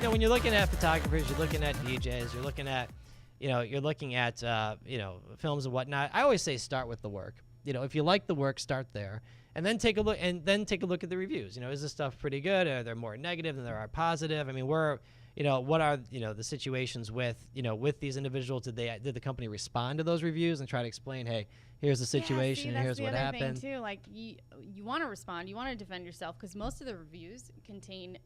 when you're looking at photographers, you're looking at DJs, you're looking at, you're looking at, films and whatnot. I always say start with the work. If you like the work, start there, and then take a look, at the reviews. Is this stuff pretty good? Are there more negative than there are positive? I mean, what are the situations with these individuals? Did the company respond to those reviews and try to explain, hey, here's the situation, and here's what happened? Thing too. Like you want to respond, you want to defend yourself, because most of the reviews contain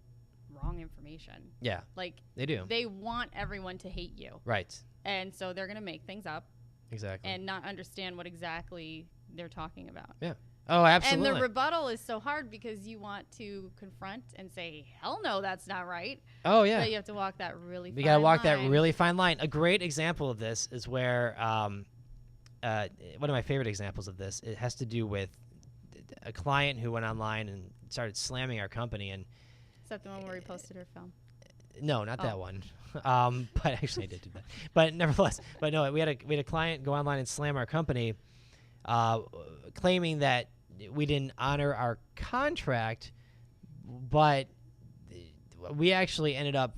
wrong information. Yeah, like they do. They want everyone to hate you, right? And so they're going to make things up, exactly, and not understand what exactly they're talking about. Yeah. Oh, absolutely. And the rebuttal is so hard because you want to confront and say, hell no, that's not right. Oh, yeah. But you have to walk that really fine line. You got to walk that really fine line. A great example of this is where one of my favorite examples of this, it has to do with a client who went online and started slamming our company. And is that the one where he posted her film? No, not that one. But actually I did do that. But nevertheless, no, we had a client go online and slam our company, claiming that we didn't honor our contract, but I ended up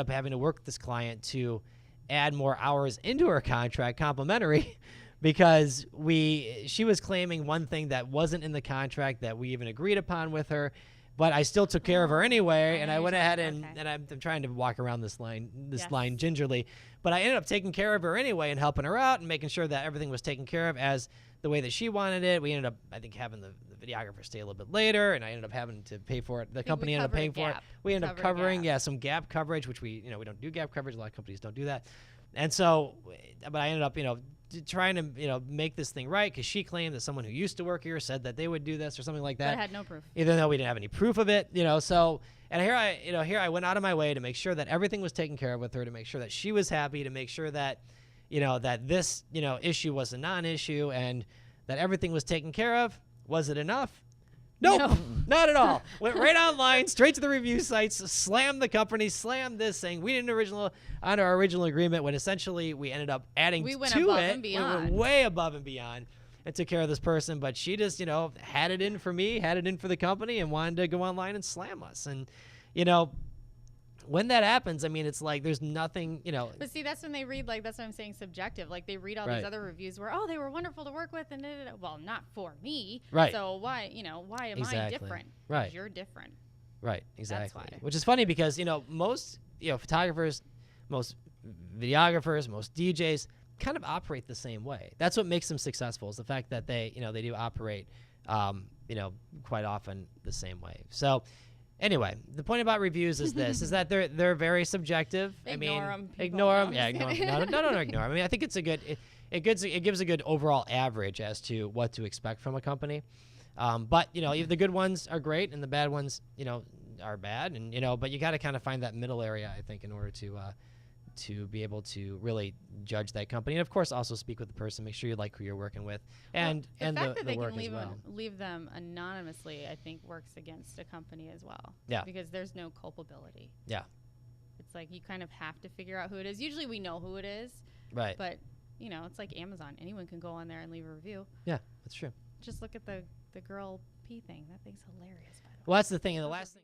having to work with this client to add more hours into her contract, complimentary, because she was claiming one thing that wasn't in the contract that we even agreed upon with her. But I still took care of her anyway, and I went ahead and I'm trying to walk around this line gingerly. But I ended up taking care of her anyway and helping her out and making sure that everything was taken care of as the way that she wanted it. We ended up, I think, having the videographer stay a little bit later, and I ended up having to pay for it. The company ended up paying for it. We ended up covering, some gap coverage, which we don't do gap coverage. A lot of companies don't do that. And so, but I ended up, trying to, make this thing right, because she claimed that someone who used to work here said that they would do this or something like that. But I had no proof. Even though we didn't have any proof of it, so, and here I went out of my way to make sure that everything was taken care of with her, to make sure that she was happy, to make sure that, that this, issue was a non-issue and that everything was taken care of. Was it enough? Nope, no. Not at all. Went right online, straight to the review sites, slammed the company, slammed this, saying we didn't honor our original agreement, when essentially we ended up adding to it. We went above and beyond. We went way above and beyond and took care of this person, but she just, had it in for me, had it in for the company, and wanted to go online and slam us. And, when that happens, I mean, it's like there's nothing, But see, that's when they read, like, that's what I'm saying, subjective. Like, they read all these other reviews where, they were wonderful to work with, and well, not for me. Right. So why am I different? Right. You're different. Right. Exactly. That's why. Which is funny because, most, photographers, most videographers, most DJs kind of operate the same way. That's what makes them successful, is the fact that they do operate, quite often the same way. So, anyway, the point about reviews is this: is that they're very subjective. Ignore them. Ignore them. Yeah, ignore them. No, ignore them. I mean, I think it's it gives a good overall average as to what to expect from a company. But the good ones are great, and the bad ones, are bad, and but you got to kind of find that middle area, I think, in order to be able to really judge that company, and of course also speak with the person, make sure you like who you're working with, and the fact that they work can as well. leave them anonymously, I think, works against a company as well. Yeah. Because there's no culpability. Yeah. It's like you kind of have to figure out who it is. Usually we know who it is. Right. But it's like Amazon. Anyone can go on there and leave a review. Yeah, that's true. Just look at the girl pee thing. That thing's hilarious, by the way. Well, that's the thing, and the last thing.